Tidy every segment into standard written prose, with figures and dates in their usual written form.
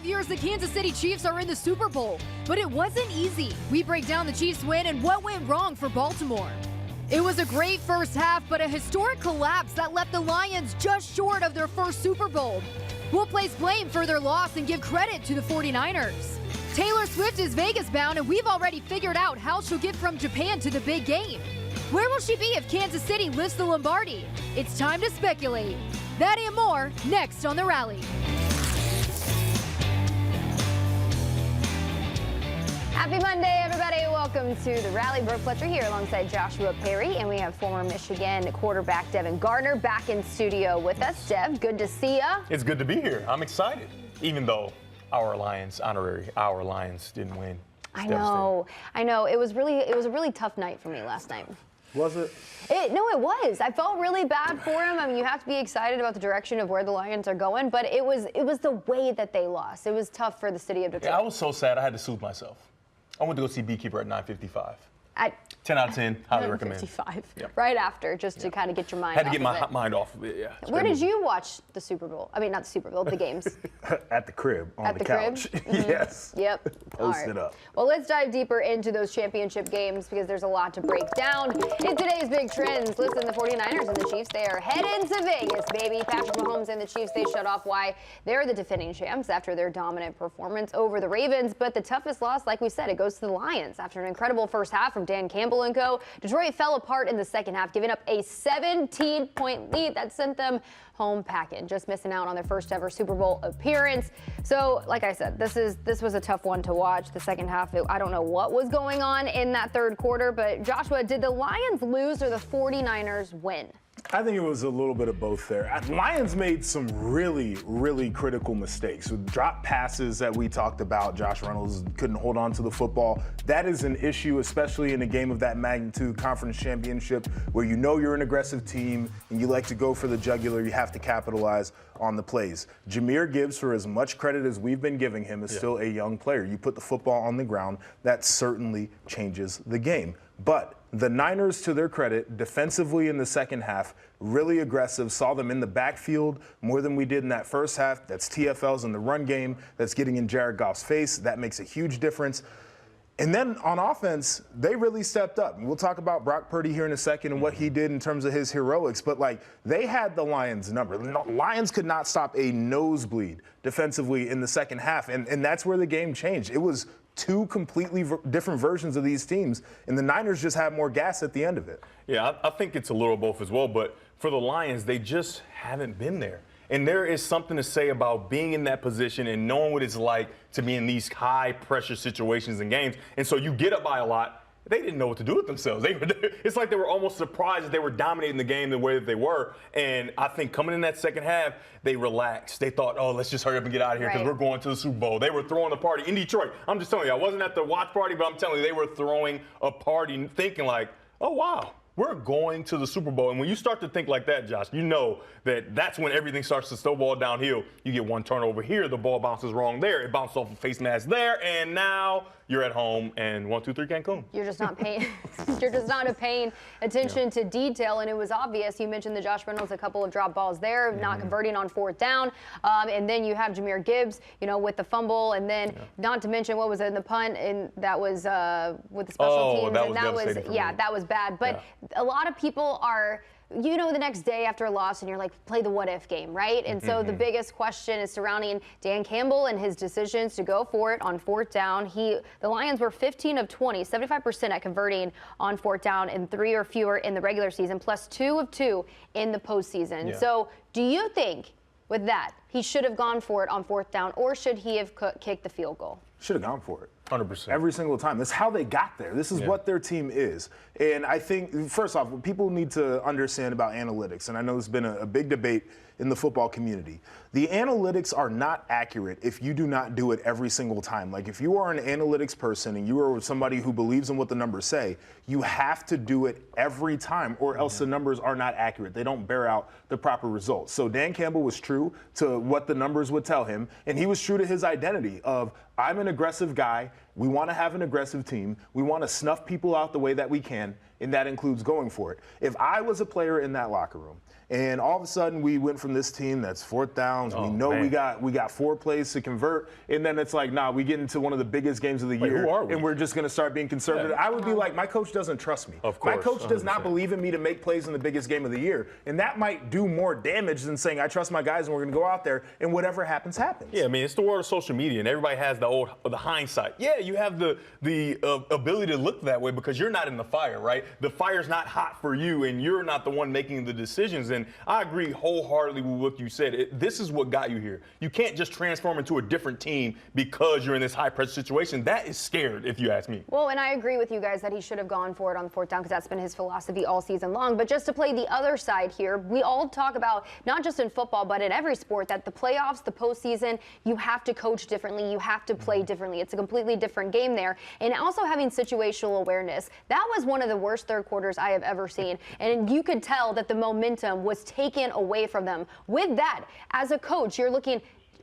5 years the Kansas City Chiefs are in the Super Bowl, but it wasn't easy. We break down the Chiefs' win and what went wrong for Baltimore. It was a great first half, but a historic collapse that left the Lions just short of their first Super Bowl. We'll place blame for their loss and give credit to the 49ers. Taylor Swift is Vegas bound, and we've already figured out how she'll get from Japan to the big game. Where will she be if Kansas City lifts the Lombardi? It's time to speculate. That and more next on The Rally. Happy Monday, everybody. Welcome to The Rally. Brooke Fletcher here alongside Joshua Perry, and we have former Michigan quarterback Devin Gardner back in studio with us. Dev, good to see ya. It's good to be here. I'm excited, even though our Lions didn't win. I know. It was a really tough night for me last night. Was it? No, it was. I felt really bad for him. I mean, you have to be excited about the direction of where the Lions are going, but it was the way that they lost. It was tough for the city of Detroit. Yeah, I was so sad. I had to soothe myself. I went to go see Beekeeper at 9:55. At 10 out of 10, highly recommend. 55, Yep. Right after, just to kind of get your mind off Had to get of my it. mind off of it, yeah. Where did you watch the Super Bowl? I mean, not the Super Bowl, the games. At the crib, on At the the couch. crib? Mm-hmm. Yes. Yep. Posted up. Well, let's dive deeper into those championship games because there's a lot to break down. In today's big trends, listen, the 49ers and the Chiefs, they are heading to Vegas, baby. Patrick Mahomes and the Chiefs, they shut off why they're the defending champs after their dominant performance over the Ravens. But the toughest loss, like we said, it goes to the Lions. After an incredible first half from Dan Campbell and co., Detroit fell apart in the second half, giving up a 17-point lead that sent them home packing, just missing out on their first ever Super Bowl appearance. So, like I said, this was a tough one to watch. The second half, I don't know what was going on in that third quarter, but Joshua, did the Lions lose or the 49ers win? I think it was a little bit of both there. Lions made some really, really critical mistakes. With drop passes that we talked about, Josh Reynolds couldn't hold on to the football. That is an issue, especially in a game of that magnitude, conference championship, where you know you're an aggressive team and you like to go for the jugular. You have to capitalize on the plays. Jahmyr Gibbs, for as much credit as we've been giving him, is still a young player. You put the football on the ground, that certainly changes the game. But the Niners, to their credit, defensively in the second half, really aggressive, saw them in the backfield more than we did in that first half. That's TFLs in the run game. That's getting in Jared Goff's face. That makes a huge difference. And then on offense, they really stepped up. And we'll talk about Brock Purdy here in a second and what he did in terms of his heroics. But, they had the Lions number. The Lions could not stop a nosebleed defensively in the second half. And that's where the game changed. It was two completely different versions of these teams, and the Niners just had more gas at the end of it. Yeah, I think it's a little of both as well, but for the Lions, they just haven't been there. And there is something to say about being in that position and knowing what it's like to be in these high-pressure situations and games. And so you get up by a lot. They didn't know what to do with themselves. It's like they were almost surprised that they were dominating the game the way that they were. And I think coming in that second half, they relaxed. They thought, oh, let's just hurry up and get out of here because we're going to the Super Bowl. They were throwing a party in Detroit. I'm just telling you, I wasn't at the watch party, but I'm telling you, they were throwing a party thinking like, oh, wow, we're going to the Super Bowl. And when you start to think like that, Josh, you know that that's when everything starts to snowball downhill. You get one turnover here, the ball bounces wrong there, it bounced off a face mask there, and now you're at home and 1, 2, 3 Cancun. You're just not paying. You're just not paying attention to detail, and it was obvious. You mentioned the Josh Reynolds, a couple of drop balls there, not converting on fourth down, and then you have Jahmyr Gibbs, with the fumble, and then not to mention what was in the punt, and that was with the special teams, that and that was that was bad. But a lot of people are. The next day after a loss and you're like, play the what if game, right? And so the biggest question is surrounding Dan Campbell and his decisions to go for it on fourth down. The Lions were 15 of 20, 75% at converting on fourth down and 3 or fewer in the regular season, plus 2 of 2 in the postseason. Yeah. So do you think with that, he should have gone for it on fourth down, or should he have kicked the field goal? Should have gone for it. 100%. Every single time. That's how they got there. This is what their team is. And I think, first off, what people need to understand about analytics, and I know there's been a big debate in the football community. The analytics are not accurate if you do not do it every single time. Like, if you are an analytics person and you are somebody who believes in what the numbers say, you have to do it every time, or else the numbers are not accurate. They don't bear out the proper results. So Dan Campbell was true to what the numbers would tell him, and he was true to his identity of, I'm an aggressive guy. We want to have an aggressive team. We want to snuff people out the way that we can. and that includes going for it. If I was a player in that locker room, and all of a sudden we went from this team that's fourth downs, we know we got 4 plays to convert, and then it's like, nah, we get into one of the biggest games of the year, and we're just going to start being conservative. I would be like, my coach doesn't trust me. Of course, my coach does 100%. not believe in me to make plays in the biggest game of the year, and that might do more damage than saying I trust my guys and we're going to go out there and whatever happens, happens. Yeah, I mean, it's the world of social media, and everybody has the hindsight. Yeah, you have the ability to look that way because you're not in the fire, right? The fire's not hot for you, and you're not the one making the decisions. And I agree wholeheartedly with what you said. This is what got you here. You can't just transform into a different team because you're in this high-pressure situation. That is scared, if you ask me. Well, and I agree with you guys that he should have gone for it on the 4th down because that's been his philosophy all season long. But just to play the other side here, we all talk about, not just in football, but in every sport, that the playoffs, the postseason, you have to coach differently. You have to play differently. It's a completely different game there. And also having situational awareness. That was one of the worst third quarters I have ever seen. And you could tell that the momentum was taken away from them. With that, as a coach, you're looking,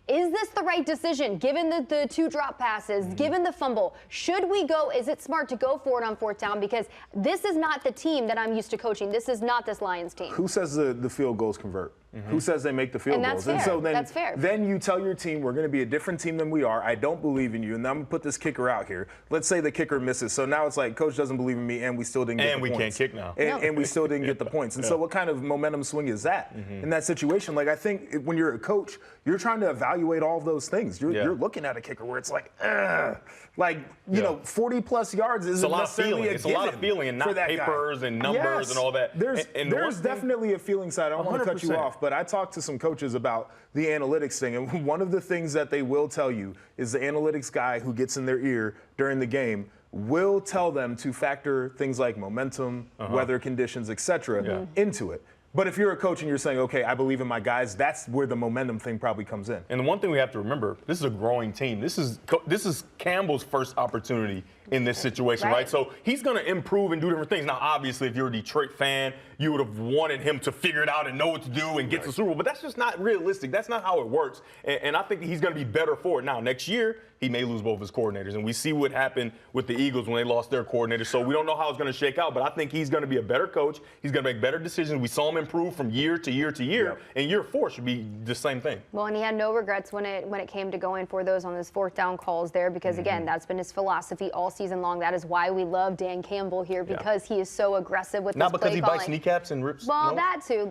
is this the right decision, given the 2 drop passes, given the fumble? Should we go? Is it smart to go for it on 4th down? Because this is not the team that I'm used to coaching. This is not this Lions team. Who says the field goals convert? Who says they make the field goals? And so then, that's fair. Then you tell your team, we're going to be a different team than we are. I don't believe in you, and I'm going to put this kicker out here. Let's say the kicker misses. So now it's like, coach doesn't believe in me, and we still didn't get the points. And we can't kick now. And we still didn't get the points. And so what kind of momentum swing is that in that situation? Like, I think when you're a coach, you're trying to evaluate all of those things. You're looking at a kicker where it's like, you know, 40-plus yards isn't necessarily a given. It's a lot of feeling and not papers and numbers and all that. There's definitely a feeling side. I don't want to cut you off, but I talked to some coaches about the analytics thing, and one of the things that they will tell you is the analytics guy who gets in their ear during the game will tell them to factor things like momentum, weather conditions, etc. into it. But if you're a coach and you're saying, okay, I believe in my guys, that's where the momentum thing probably comes in. And the one thing we have to remember, this is a growing team. This is Campbell's first opportunity in this situation, right? So he's going to improve and do different things. Now, obviously, if you're a Detroit fan, you would have wanted him to figure it out and know what to do and get to the Super Bowl. But that's just not realistic. That's not how it works. And I think he's going to be better for it. Now, next year, he may lose both his coordinators. And we see what happened with the Eagles when they lost their coordinator. So we don't know how it's going to shake out. But I think he's going to be a better coach. He's going to make better decisions. We saw him improve from year to year to year. And year 4 should be the same thing. Well, and he had no regrets when it came to going for those on his 4th down calls there because, again, that's been his philosophy all season long. That is why we love Dan Campbell here because he is so aggressive with not his because play he calling. bites kneecaps and rips. Well, that too.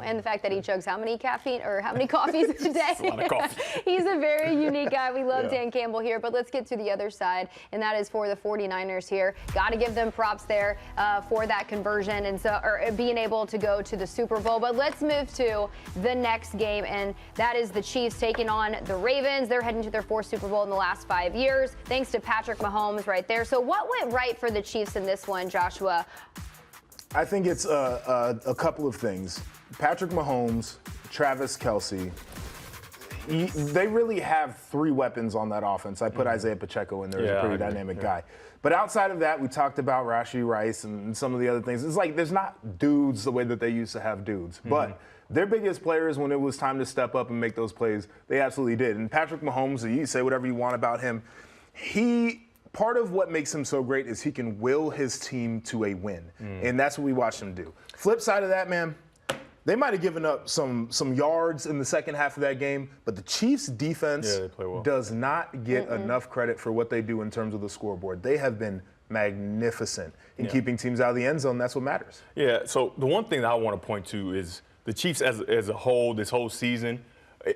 And the fact that he chugs how many coffees a day. That's a lot of coffee. He's a very unique guy. We love Dan Campbell here, but let's get to the other side, and that is for the 49ers here. Got to give them props there for that conversion and being able to go to the Super Bowl. But let's move to the next game, and that is the Chiefs taking on the Ravens. They're heading to their 4th Super Bowl in the last 5 years, thanks to Patrick Mahomes right there. So what went right for the Chiefs in this one, Joshua? I think it's a couple of things. Patrick Mahomes, Travis Kelce, they really have 3 weapons on that offense. I put Isaiah Pacheco in there as a pretty dynamic guy. But outside of that, we talked about Rashee Rice and some of the other things. It's like there's not dudes the way that they used to have dudes. But their biggest players, when it was time to step up and make those plays, they absolutely did. And Patrick Mahomes, you say whatever you want about him, part of what makes him so great is he can will his team to a win. And that's what we watched him do. Flip side of that, man, they might have given up some yards in the second half of that game, but the Chiefs' defense does not get enough credit for what they do in terms of the scoreboard. They have been magnificent in keeping teams out of the end zone. That's what matters. Yeah, so the one thing that I want to point to is the Chiefs as a whole, this whole season,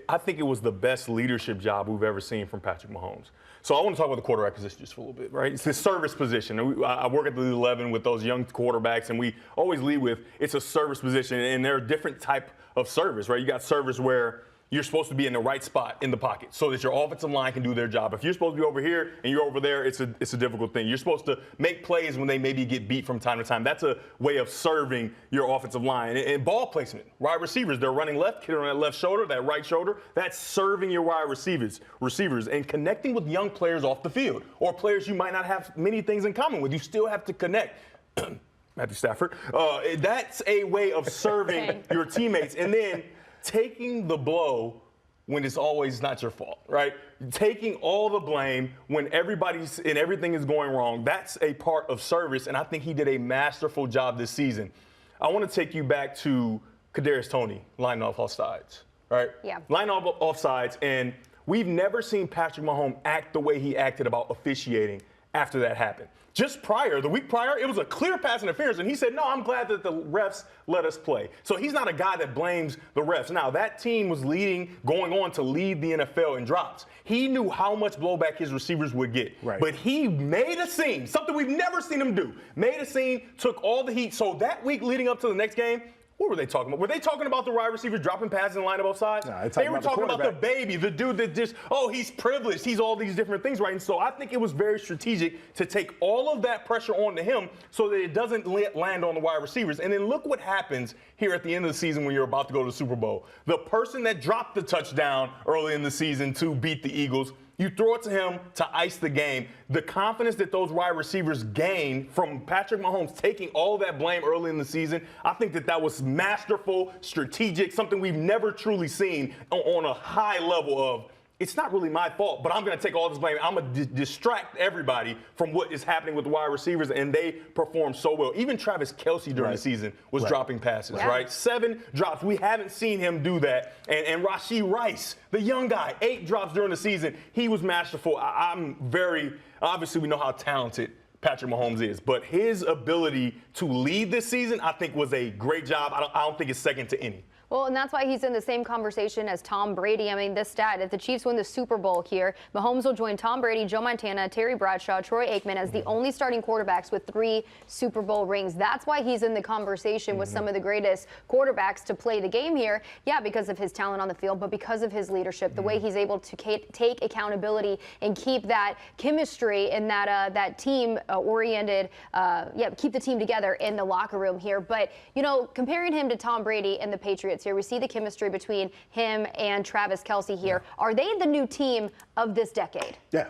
I think it was the best leadership job we've ever seen from Patrick Mahomes. So I want to talk about the quarterback position just for a little bit, right? It's the service position. I work at the 11 with those young quarterbacks, and we always lead with it's a service position, and there are different type of service, right? You got service where you're supposed to be in the right spot in the pocket so that your offensive line can do their job. If you're supposed to be over here and you're over there, it's a difficult thing. You're supposed to make plays when they maybe get beat from time to time. That's a way of serving your offensive line. And ball placement, wide receivers, they're running left, kid on that left shoulder, that right shoulder. That's serving your wide receivers, and connecting with young players off the field or players you might not have many things in common with. You still have to connect. Matthew Stafford. That's a way of serving your teammates. And then taking the blow when it's always not your fault, right? Taking all the blame when everybody's and everything is going wrong, that's a part of service, and I think he did a masterful job this season. I want to take you back to Kadarius Toney lining off offsides, right? Yeah. Lining off offsides, and we've never seen Patrick Mahomes act the way he acted about officiating after that happened. Just the week prior, it was a clear pass interference, and he said, no, I'm glad that the refs let us play. So he's not a guy that blames the refs. Now, that team was going on to lead the NFL in drops. He knew how much blowback his receivers would get. Right. But he made a scene, something we've never seen him do. Made a scene, took all the heat. So that week leading up to the next game, what were they talking about? Were they talking about the wide receivers dropping passes and line up offsides? No, they were talking about the baby, the dude that just, he's privileged. He's all these different things, right? And so I think it was very strategic to take all of that pressure onto him so that it doesn't land on the wide receivers. And then look what happens here at the end of the season when you're about to go to the Super Bowl. The person that dropped the touchdown early in the season to beat the Eagles, you throw it to him to ice the game. The confidence that those wide receivers gain from Patrick Mahomes taking all that blame early in the season, I think that was masterful, strategic, something we've never truly seen on a high level of, it's not really my fault, but I'm going to take all this blame. I'm going to distract everybody from what is happening with the wide receivers, and they perform so well. Even Travis Kelce during the season was dropping passes, right? 7 drops. We haven't seen him do that. And Rashee Rice, the young guy, 8 drops during the season. He was masterful. Obviously we know how talented Patrick Mahomes is, but his ability to lead this season, I think, was a great job. I don't think it's second to any. Well, and that's why he's in the same conversation as Tom Brady. I mean, this stat, if the Chiefs win the Super Bowl here, Mahomes will join Tom Brady, Joe Montana, Terry Bradshaw, Troy Aikman as the only starting quarterbacks with 3 Super Bowl rings. That's why he's in the conversation with some of the greatest quarterbacks to play the game here. Yeah, because of his talent on the field, but because of his leadership, the way he's able to take accountability and keep that chemistry and that team-oriented, keep the team together in the locker room here. But, comparing him to Tom Brady and the Patriots here, we see the chemistry between him and Travis Kelce here. Are they the new team of this decade? Yeah.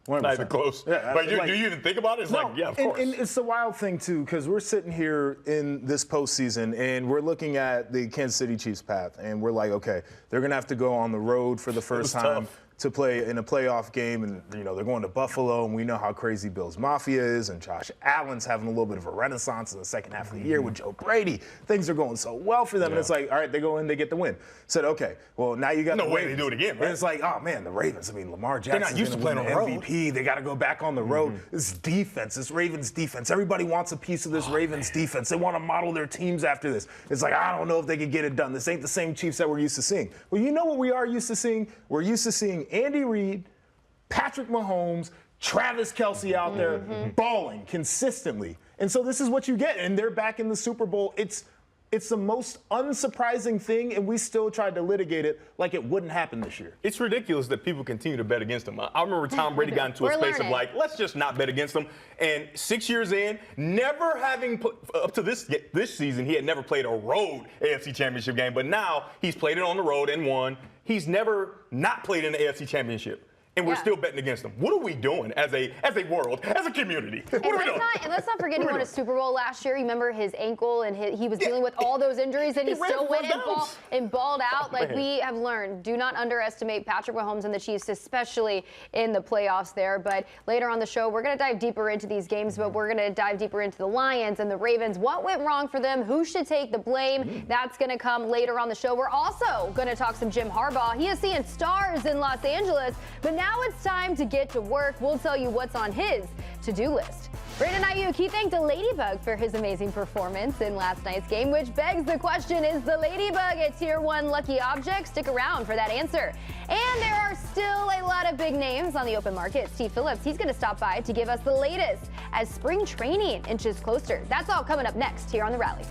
100%. Not even close. Yeah, but do you even think about it? It's of course. And it's the wild thing, too, because we're sitting here in this postseason, and we're looking at the Kansas City Chiefs path, and we're like, okay, they're going to have to go on the road for the first time. Tough. To play in a playoff game, and they're going to Buffalo, and we know how crazy Bills Mafia is, and Josh Allen's having a little bit of a renaissance in the second half of the year with Joe Brady. Things are going so well for them, and it's like, all right, they go in, they get the win. Said, okay, well, now you got no the way Ravens. they do it again, right? And it's like, oh man, the Ravens. I mean, Lamar Jackson's not used to playing on the road. MVP. They got to go back on the road. This defense, this Ravens defense. Everybody wants a piece of this Ravens defense. They want to model their teams after this. It's like, I don't know if they could get it done. This ain't the same Chiefs that we're used to seeing. Well, you know what we are used to seeing? We're used to seeing Andy Reid, Patrick Mahomes, Travis Kelce out there balling consistently. And so this is what you get. And they're back in the Super Bowl. It's the most unsurprising thing, and we still tried to litigate it like it wouldn't happen this year. It's ridiculous that people continue to bet against him. I remember Tom Brady got into a space of like, let's just not bet against him. And 6 years in, never having up to this season, he had never played a road AFC Championship game. But now he's played it on the road and won. He's never not played in the AFC Championship. And we're still betting against them. What are we doing as a world, as a community? What are we doing? And let's not forget he won a Super Bowl last year. You remember his ankle, and he was dealing with all those injuries, and he still went and balled out. Like, we have learned, do not underestimate Patrick Mahomes and the Chiefs, especially in the playoffs there. But later on the show, we're going to dive deeper into these games, but we're going to dive deeper into the Lions and the Ravens. What went wrong for them? Who should take the blame? That's going to come later on the show. We're also going to talk some Jim Harbaugh. He is seeing stars in Los Angeles, but now it's time to get to work. We'll tell you what's on his to-do list. Brandon Ayuk, he thanked a ladybug for his amazing performance in last night's game, which begs the question, is the ladybug a tier 1 lucky object? Stick around for that answer. And there are still a lot of big names on the open market. Steve Phillips, he's going to stop by to give us the latest as spring training inches closer. That's all coming up next here on The Rally.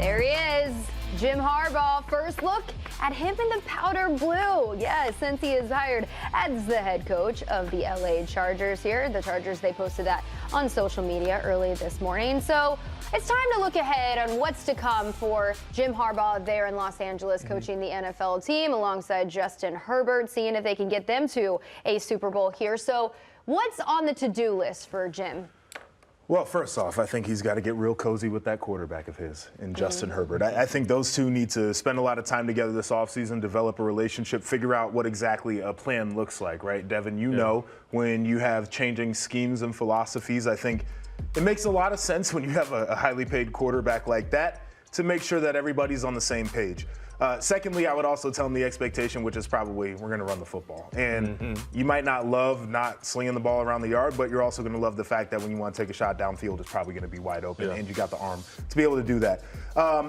There he is, Jim Harbaugh. First look at him in the powder blue. Yes, since he is hired as the head coach of the LA Chargers here. The Chargers, they posted that on social media early this morning. So it's time to look ahead on what's to come for Jim Harbaugh there in Los Angeles, coaching the NFL team alongside Justin Herbert, seeing if they can get them to a Super Bowl here. So what's on the to-do list for Jim? Well, first off, I think he's got to get real cozy with that quarterback of his in Justin Herbert. I think those two need to spend a lot of time together this offseason, develop a relationship, figure out what exactly a plan looks like, right? Devin, you know, when you have changing schemes and philosophies, I think it makes a lot of sense when you have a highly paid quarterback like that to make sure that everybody's on the same page. Secondly, I would also tell him the expectation, which is probably we're going to run the football. And you might not love not slinging the ball around the yard, but you're also going to love the fact that when you want to take a shot downfield, it's probably going to be wide open, and you got the arm to be able to do that.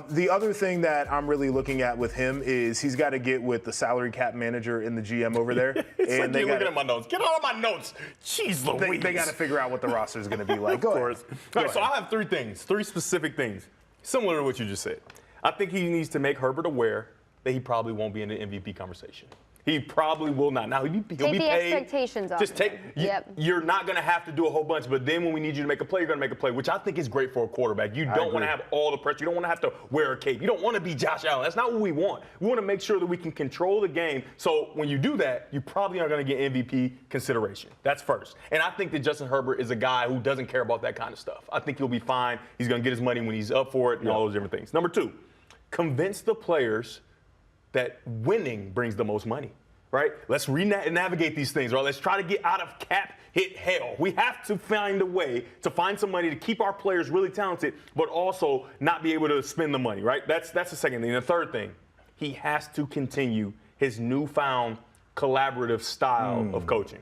The other thing that I'm really looking at with him is he's got to get with the salary cap manager and the GM over there. And they looking at my notes. Get all of my notes. Jeez Louise. They got to figure out what the roster is going to be like. Go ahead. All right, so I have three specific things, similar to what you just said. I think he needs to make Herbert aware that he probably won't be in the MVP conversation. He probably will not. Now, he'll be paid. Expectations off. Just take. You're not going to have to do a whole bunch, but then when we need you to make a play, you're going to make a play, which I think is great for a quarterback. You don't want to have all the pressure. You don't want to have to wear a cape. You don't want to be Josh Allen. That's not what we want. We want to make sure that we can control the game. So when you do that, you probably aren't going to get MVP consideration. That's first. And I think that Justin Herbert is a guy who doesn't care about that kind of stuff. I think he'll be fine. He's going to get his money when he's up for it and all those different things. Number two, convince the players that winning brings the most money, right? Let's navigate these things, right? Let's try to get out of cap hit hell. We have to find a way to find some money to keep our players really talented, but also not be able to spend the money, right? That's the second thing. The third thing, he has to continue his newfound collaborative style of coaching.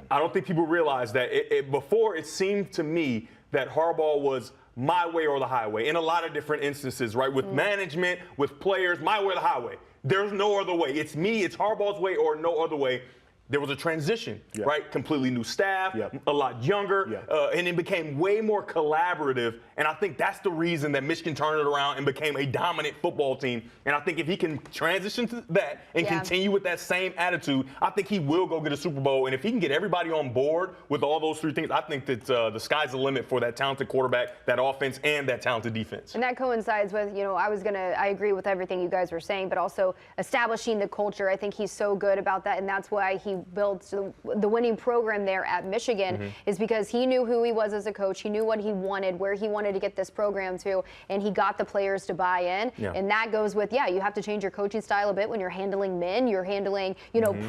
I don't think people realize that before it seemed to me that Harbaugh was my way or the highway in a lot of different instances, right? With management, with players, my way or the highway. There's no other way. It's me, it's Harbaugh's way or no other way. There was a transition, right? Completely new staff, a lot younger, and it became way more collaborative. And I think that's the reason that Michigan turned it around and became a dominant football team. And I think if he can transition to that and continue with that same attitude, I think he will go get a Super Bowl. And if he can get everybody on board with all those three things, I think that the sky's the limit for that talented quarterback, that offense, and that talented defense. And that coincides with, I agree with everything you guys were saying, but also establishing the culture. I think he's so good about that, and that's why he built the winning program there at Michigan, is because he knew who he was as a coach. He knew what he wanted, where he wanted to get this program to, and he got the players to buy in. And that goes with, you have to change your coaching style a bit when you're handling men. You're handling,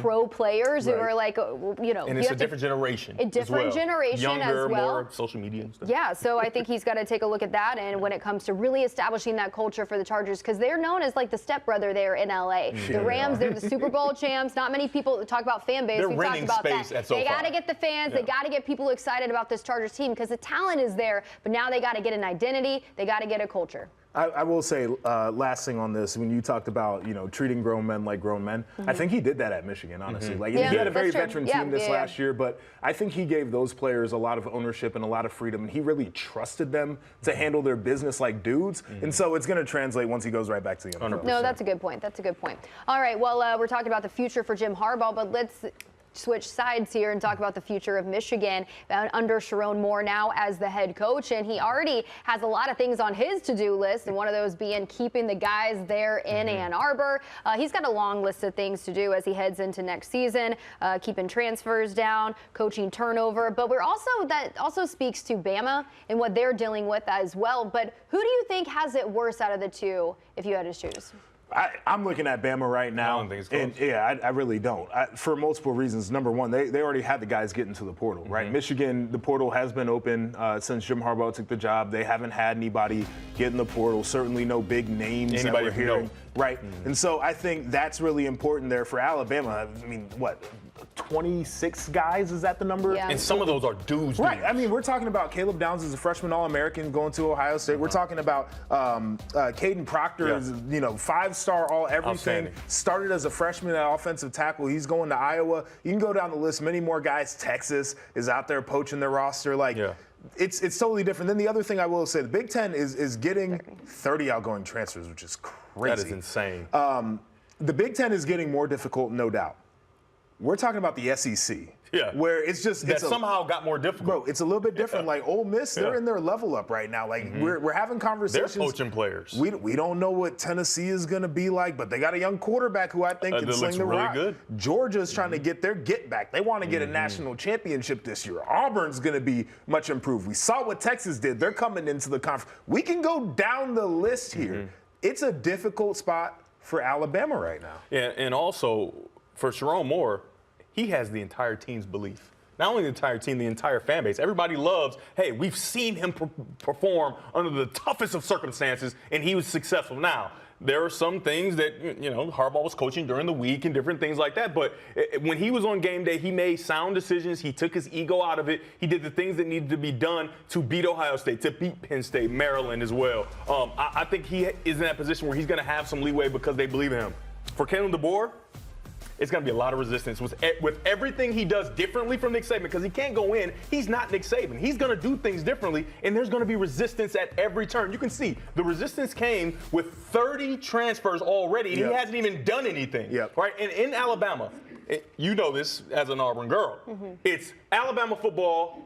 pro players who are like, And it's a different generation. A different generation Younger, as well. more social media and stuff. Yeah, so I think he's got to take a look at that. And when it comes to really establishing that culture for the Chargers, because they're known as like the stepbrother there in LA. The Rams, they're the Super Bowl champs. Not many people talk about fan base. They're renting space at SoFi. They got to get the fans. They got to get people excited about this Chargers team because the talent is there. But now they got to get an identity. They got to get a culture. I will say, last thing on this, when you talked about, treating grown men like grown men, I think he did that at Michigan, honestly. He had a very veteran team this last year, but I think he gave those players a lot of ownership and a lot of freedom, and he really trusted them to handle their business like dudes, and so it's going to translate once he goes right back to the NFL. No, that's a good point. That's a good point. All right, well, we're talking about the future for Jim Harbaugh, but let's switch sides here and talk about the future of Michigan under Sharon Moore now as the head coach. And he already has a lot of things on his to-do list, and one of those being keeping the guys there in Ann Arbor. He's got a long list of things to do as he heads into next season, keeping transfers down, coaching turnover. But that also speaks to Bama and what they're dealing with as well. But who do you think has it worse out of the two if you had to choose? I'm looking at Bama right now, I don't think it's close. And I really don't. For multiple reasons. Number one, they already had the guys get into the portal, right? Michigan, the portal has been open since Jim Harbaugh took the job. They haven't had anybody get in the portal. Certainly no big names Anybody that we're hearing, right? And so I think that's really important there for Alabama. I mean, what? 26 guys, is that the number? Yeah. And some of those are dudes. Right. I mean, we're talking about Caleb Downs as a freshman All-American going to Ohio State. We're talking about Caden Proctor, as, 5-star All-Everything. Started as a freshman at offensive tackle. He's going to Iowa. You can go down the list. Many more guys. Texas is out there poaching their roster. it's totally different. Then the other thing I will say, the Big Ten is getting 30 outgoing transfers, which is crazy. That is insane. The Big Ten is getting more difficult, no doubt. We're talking about the SEC. Yeah. Where it's just that somehow got more difficult. Bro, it's a little bit different. Like Ole Miss, they're in their level up right now. Like we're having conversations. They're poaching players. We don't know what Tennessee is going to be like, but they got a young quarterback who I think can sling the really rock. good. Georgia's trying to get their get back. They want to get a national championship this year. Auburn's going to be much improved. We saw what Texas did. They're coming into the conference. We can go down the list here. It's a difficult spot for Alabama right now. Yeah, and also for Sharon Moore, he has the entire team's belief. Not only the entire team, the entire fan base. Everybody loves, hey, we've seen him perform under the toughest of circumstances, and he was successful. Now, there are some things that, Harbaugh was coaching during the week and different things like that. But when he was on game day, he made sound decisions. He took his ego out of it. He did the things that needed to be done to beat Ohio State, to beat Penn State, Maryland as well. I think he is in that position where he's going to have some leeway because they believe in him. For Kalen DeBoer, it's going to be a lot of resistance with everything he does differently from Nick Saban, because he can't go in. He's not Nick Saban. He's going to do things differently, and there's going to be resistance at every turn. You can see the resistance came with 30 transfers already, and he hasn't even done anything. Right? And in Alabama, you know this as an Auburn girl, it's Alabama football.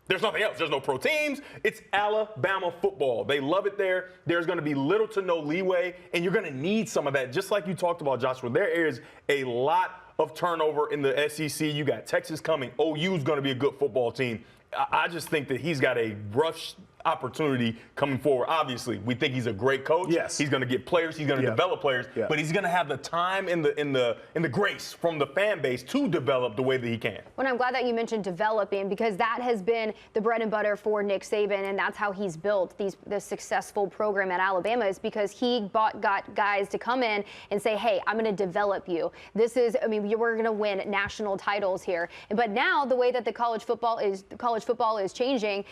There's nothing else. There's no pro teams. It's Alabama football. They love it there. There's going to be little to no leeway, and you're going to need some of that. Just like you talked about, Joshua, there is a lot of turnover in the SEC. You got Texas coming. OU's going to be a good football team. I just think that he's got a rough opportunity coming forward. Obviously, we think he's a great coach. Yes. He's going to get players. He's going to develop players. But he's going to have the time and the grace from the fan base to develop the way that he can. Well, I'm glad that you mentioned developing, because that has been the bread and butter for Nick Saban, and that's how he's built the successful program at Alabama, is because he got guys to come in and say, hey, I'm going to develop you. We're going to win national titles here. But now the way that the college football is changing,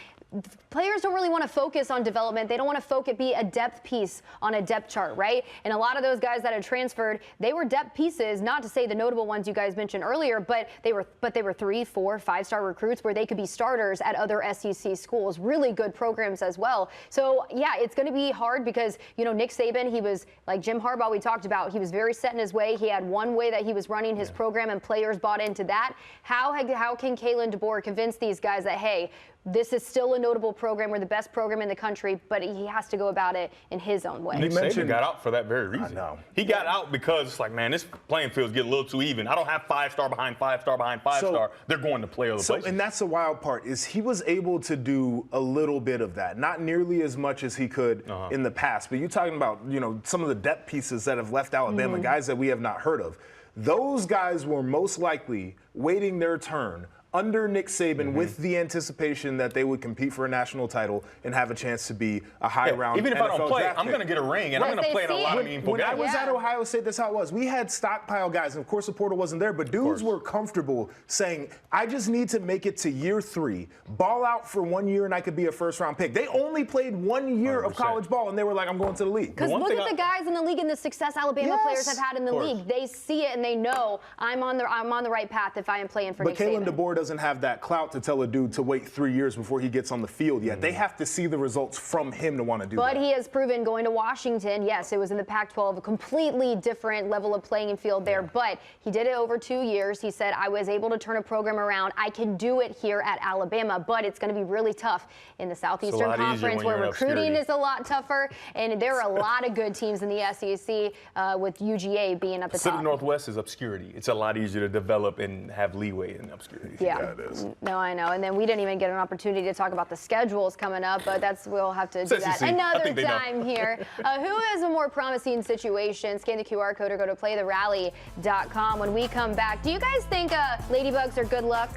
players don't really want to focus on development. They don't want to be a depth piece on a depth chart, right? And a lot of those guys that have transferred, they were depth pieces, not to say the notable ones you guys mentioned earlier, but they were 3, 4, 5-star recruits where they could be starters at other SEC schools, really good programs as well. So yeah, it's going to be hard because, Nick Saban, he was like Jim Harbaugh we talked about, he was very set in his way. He had one way that he was running his program, and players bought into that. How can Kalen DeBoer convince these guys that, hey, this is still a notable program. We're the best program in the country, but he has to go about it in his own way. Nick Saban got out for that very reason. I know. He got out because it's like, man, this playing field's getting a little too even. I don't have 5-star behind 5-star behind 5-star. They're going to play other places. And that's the wild part, is he was able to do a little bit of that. Not nearly as much as he could in the past. But you're talking about, some of the depth pieces that have left Alabama, guys that we have not heard of. Those guys were most likely waiting their turn under Nick Saban with the anticipation that they would compete for a national title and have a chance to be a high-round even if NFL I don't play, draft I'm pick. going to get a ring, and I'm going to play in a lot of meaningful When games. I was at Ohio State, that's how it was. We had stockpile guys, and of course the portal wasn't there, but dudes were comfortable saying, I just need to make it to year 3, ball out for 1 year, and I could be a first-round pick. They only played 1 year of college ball, and they were like, I'm going to the league. Because look at the guys in the league and the success Alabama players have had in the league. They see it, and they know I'm on the right path if I am playing for Nick Saban. But Kalen DeBoer doesn't have that clout to tell a dude to wait 3 years before he gets on the field yet. They have to see the results from him to want to do that. But he has proven going to Washington, yes, it was in the Pac-12, a completely different level of playing field there, but he did it over 2 years. He said, I was able to turn a program around. I can do it here at Alabama, but it's going to be really tough in the Southeastern Conference where recruiting is a lot tougher, and there are a lot of good teams in the SEC with UGA being at the top. Pacific Northwest is obscurity. It's a lot easier to develop and have leeway in obscurity. Yeah, it is. No, I know. And then we didn't even get an opportunity to talk about the schedules coming up, but we'll have to do that another time here. Who has a more promising situation? Scan the QR code or go to playtherally.com. When we come back, do you guys think ladybugs are good luck?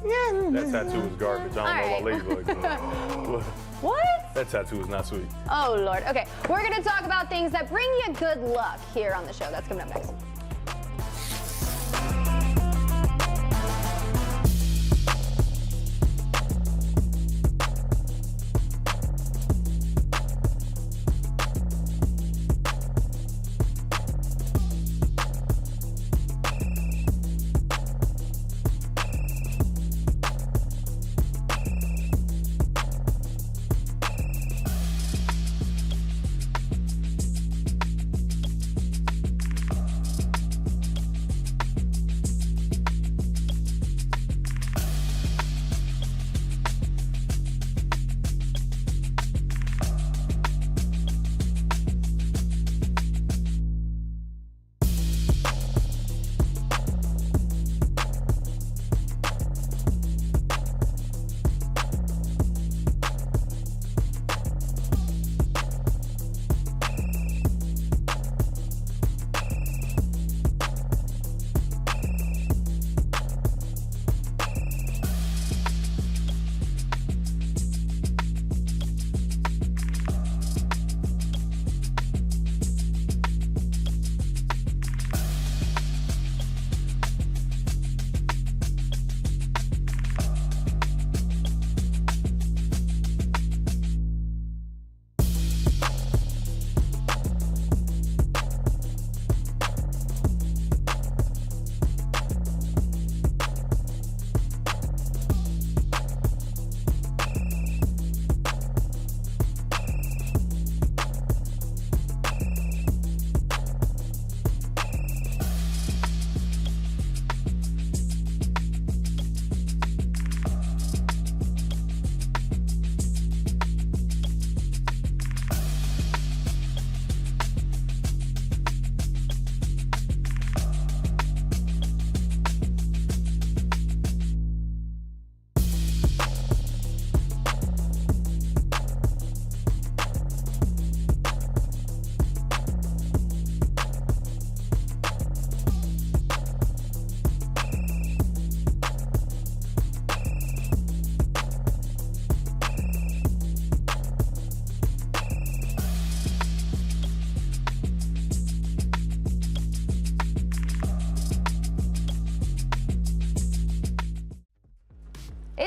That tattoo is garbage. I don't know about ladybugs. What? That tattoo is not sweet. Oh, Lord. Okay, we're going to talk about things that bring you good luck here on the show. That's coming up next.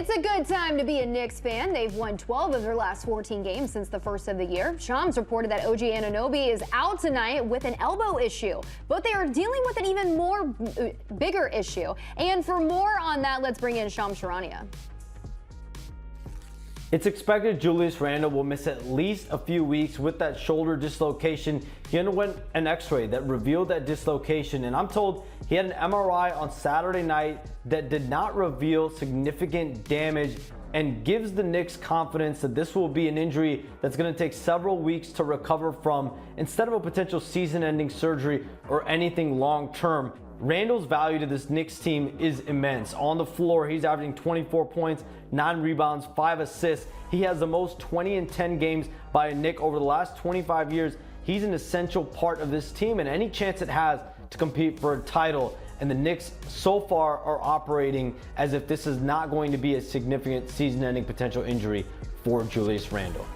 It's a good time to be a Knicks fan. They've won 12 of their last 14 games since the first of the year. Shams reported that OG Anunoby is out tonight with an elbow issue, but they are dealing with an even more bigger issue. And for more on that, let's bring in Shams Charania. It's expected Julius Randle will miss at least a few weeks with that shoulder dislocation. He underwent an x-ray that revealed that dislocation, and I'm told he had an MRI on Saturday night that did not reveal significant damage and gives the Knicks confidence that this will be an injury that's going to take several weeks to recover from instead of a potential season-ending surgery or anything long-term. Randle's value to this Knicks team is immense. On the floor, he's averaging 24 points, 9 rebounds, 5 assists. He has the most 20 and 10 games by a Knick over the last 25 years. He's an essential part of this team and any chance it has to compete for a title. And the Knicks so far are operating as if this is not going to be a significant season-ending potential injury for Julius Randle.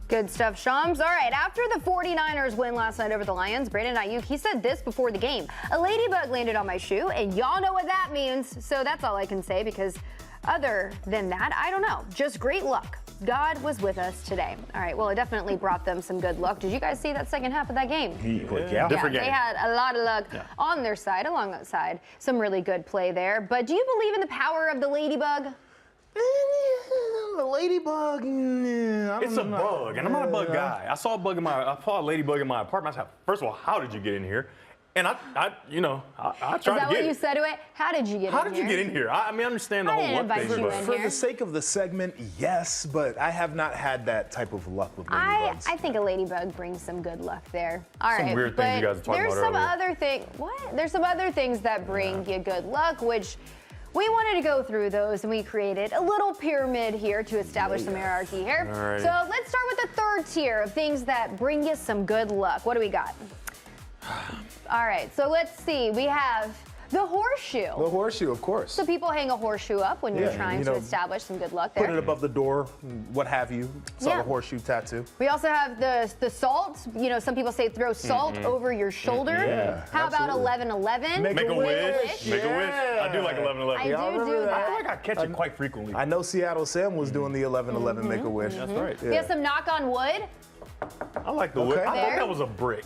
Good stuff, Shams. All right, after the 49ers win last night over the Lions, Brandon Ayuk, he said this before the game. A ladybug landed on my shoe, and y'all know what that means. So that's all I can say, because other than that, I don't know. Just great luck. God was with us today. All right, well, it definitely brought them some good luck. Did you guys see that second half of that game? Yeah. Different They game. had a lot of luck on their side, alongside some really good play there. But do you believe in the power of the ladybug? The ladybug, It's a bug, and I'm not a bug guy. I saw a ladybug in my apartment. I said, first of all, how did you get in here? And I tried to get Is that what you said to it? How did you get in here? How did you get in here? I mean, I understand the I whole didn't luck invite thing, you but in. For here. the sake of the segment, yes, but I have not had that type of luck with ladybugs. I think a ladybug brings some good luck there. All right, Some weird things you guys were talking there's about some earlier. There's some other things that bring you good luck, which we wanted to go through those, and we created a little pyramid here to establish some hierarchy here. Alrighty. So let's start with the third tier of things that bring you some good luck. What do we got? All right, so let's see. We have the horseshoe. The horseshoe, of course. So people hang a horseshoe up when you're trying to establish some good luck there. Put it above the door, what have you. Saw Yeah. the horseshoe tattoo. We also have the salt. You know, some people say throw salt over your shoulder. Yeah, How about absolutely. 11-11? Make a wish. wish. Make a wish. I do like 11-11. I do I that. feel like I catch it quite frequently. I know Seattle Sam was doing the 11-11 Make a Wish. That's right. We have some knock on wood. I like the wood. Okay. I thought There. that was a brick.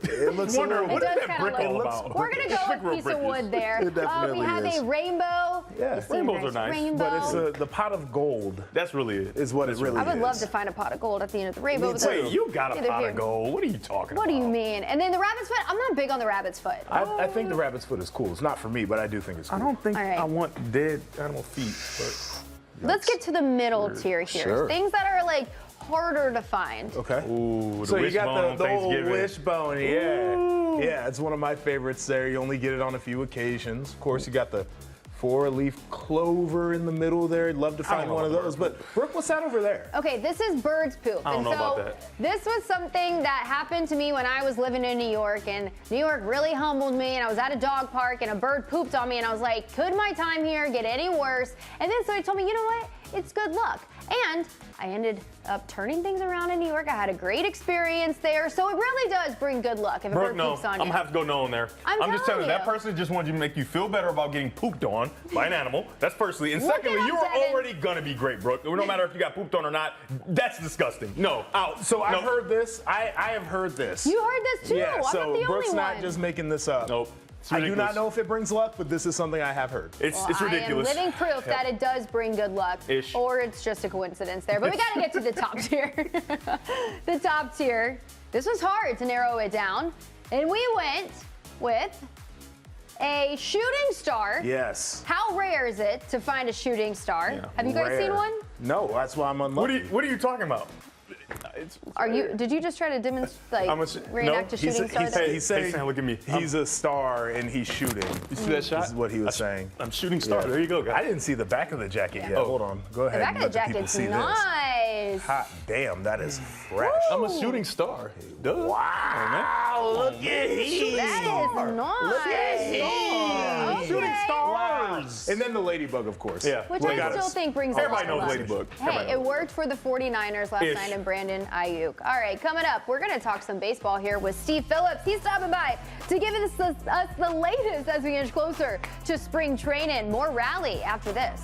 It looks Wonder a little, what It is does that kinda brick all look- about? We're gonna go It's with a piece of brickish. wood there. It definitely we have is. a rainbow. Yeah. You see a Rainbows nice are nice, rainbow. but it's the pot of gold That's really it. is what it really I is. would love to find a pot of gold at the end of the rainbow. Me but too. that's Wait, you got a neither pot here. of gold. What are you talking about? What do you mean? And then the rabbit's foot. I'm not big on the rabbit's foot. I think the rabbit's foot is cool. It's not for me, but I do think it's cool. I don't think All right. I want dead animal feet, but Let's get to the middle tier here. Sure. Things that are like harder to find. Okay. ooh, the So you wishbone got on the old Thanksgiving. wishbone, yeah. Yeah, it's one of my favorites there. You only get it on a few occasions. Of course, you got the 4-leaf clover in the middle there. I'd love to find know one of about those. But Brooke, what's that over there? Okay, this is bird's poop. I don't and know so about that. this was something that happened to me when I was living in New York, and New York really humbled me, and I was at a dog park and a bird pooped on me, and I was like, could my time here get any worse? And then somebody told me, you know what? It's good luck. And I ended up turning things around in New York. I had a great experience there. So it really does bring good luck if a Brooke, bird no, poops on I'm you. gonna have to go no on there. I'm just telling telling you, that you. person just wanted you to make you feel better about getting pooped on by an animal. That's firstly. And Look secondly, it up, you are Devin. already gonna be great, Brooke. No matter if you got pooped on or not, that's disgusting. No, out. So I've Nope. heard this. I have heard this. You heard this too. Yeah, I'm so not the Brooke's only not one. just making this up. Nope. It's I do ridiculous. not know if it brings luck, but this is something I have heard. It's ridiculous. I am living proof that it does bring good luck, Ish. or it's just a coincidence there. But we got to get to the top tier. The top tier. This was hard to narrow it down, and we went with a shooting star. Yes. How rare is it to find a shooting star? Yeah. Have you guys Rare. seen one? No, that's why I'm unlucky. What are you talking about? Did you just try to demonstrate, I'm a- reenact no, a shooting star? He's saying, Hey, Sam, look at me. He's a star and he's shooting. You see that shot? This is what he was saying. I'm shooting star. Yeah. There you go, I guys. didn't see the back of the jacket yet. Oh. Hold on. Go The ahead back and of the let the people jacket's see this. nice. Hot damn, that is fresh. I'm a shooting star. Duh. Wow, look at him. That is nice. Look at him. shooting stars. Wow. And then the ladybug, of course. Yeah. Which Well, I still think brings everybody a lot knows of Ladybug. Hey, it worked for the 49ers last night and Brandon Ayuk. All right, coming up, we're going to talk some baseball here with Steve Phillips. He's stopping by to give us the latest as we inch closer to spring training. More rally after this.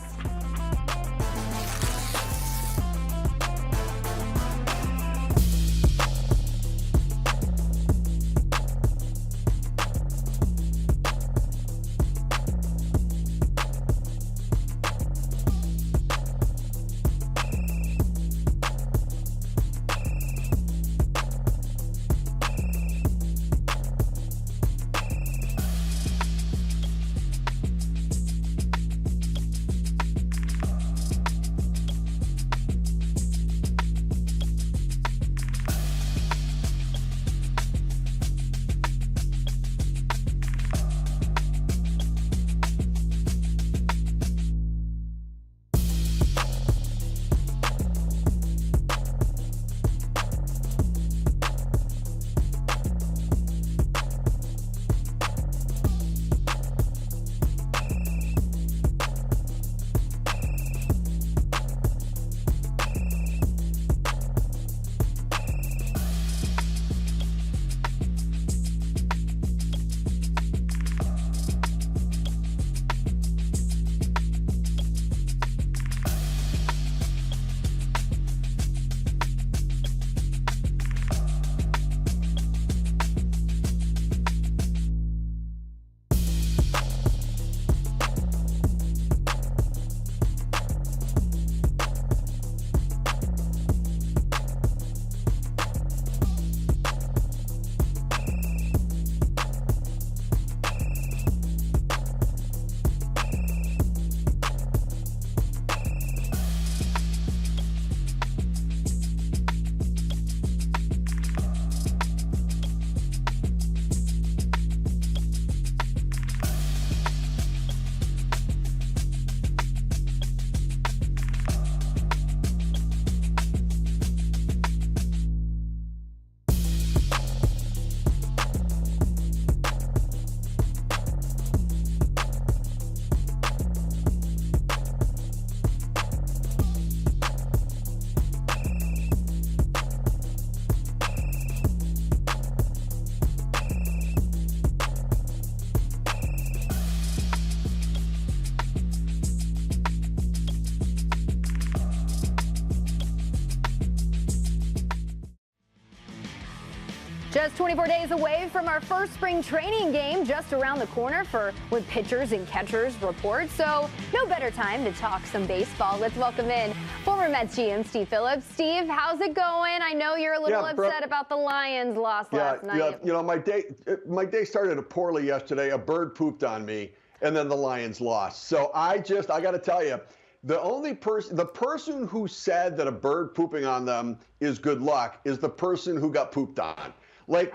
Just 24 days away from our first spring training game, just around the corner with pitchers and catchers report. So no better time to talk some baseball. Let's welcome in former Mets GM Steve Phillips. Steve, how's it going? I know you're a little upset about the Lions loss last night. Yeah, you know, my day started poorly yesterday. A bird pooped on me, and then the Lions lost. So I got to tell you, the person who said that a bird pooping on them is good luck is the person who got pooped on.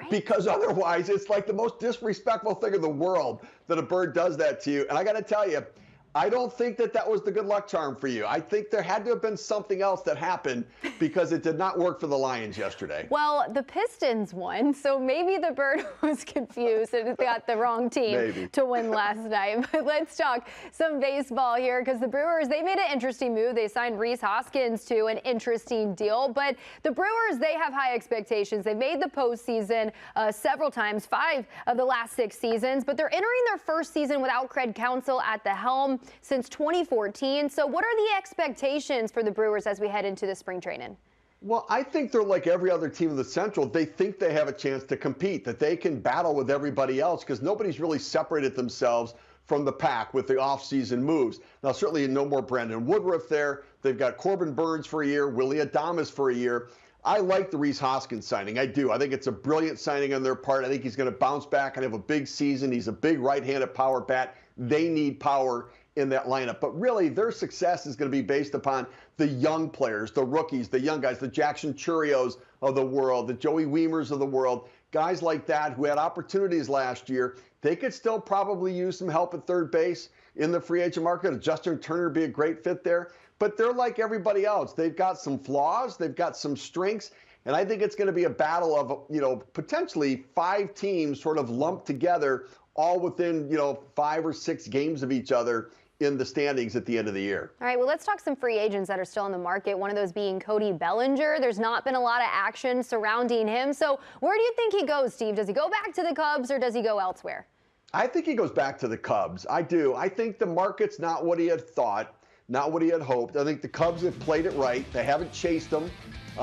Because otherwise it's like the most disrespectful thing in the world that a bird does that to you. And I got to tell you, I don't think that was the good luck charm for you. I think there had to have been something else that happened because it did not work for the Lions yesterday. Well, the Pistons won, so maybe the bird was confused and got the wrong team to win last night. But let's talk some baseball here because the Brewers, they made an interesting move. They signed Rhys Hoskins to an interesting deal. But the Brewers, they have high expectations. They made the postseason several times, 5 of the last 6 seasons. But they're entering their first season without Craig Counsell at the helm since 2014. So what are the expectations for the Brewers as we head into the spring training? Well, I think they're like every other team in the Central. They think they have a chance to compete, that they can battle with everybody else because nobody's really separated themselves from the pack with the offseason moves. Now, certainly no more Brandon Woodruff there. They've got Corbin Burns for a year, Willie Adames for a year. I like the Rhys Hoskins signing. I do. I think it's a brilliant signing on their part. I think he's going to bounce back and have a big season. He's a big right-handed power bat. They need power in that lineup. But really, their success is going to be based upon the young players, the rookies, the young guys, the Jackson Churios of the world, the Joey Wiemers of the world, guys like that who had opportunities last year. They could still probably use some help at third base in the free agent market. Justin Turner would be a great fit there. But they're like everybody else. They've got some flaws. They've got some strengths. And I think it's going to be a battle of, potentially 5 teams sort of lumped together all within, 5 or 6 games of each other in the standings at the end of the year. All right, well, let's talk some free agents that are still on the market. One of those being Cody Bellinger. There's not been a lot of action surrounding him. So where do you think he goes, Steve? Does he go back to the Cubs or does he go elsewhere? I think he goes back to the Cubs. I do. I think the market's not what he had thought, not what he had hoped. I think the Cubs have played it right. They haven't chased him.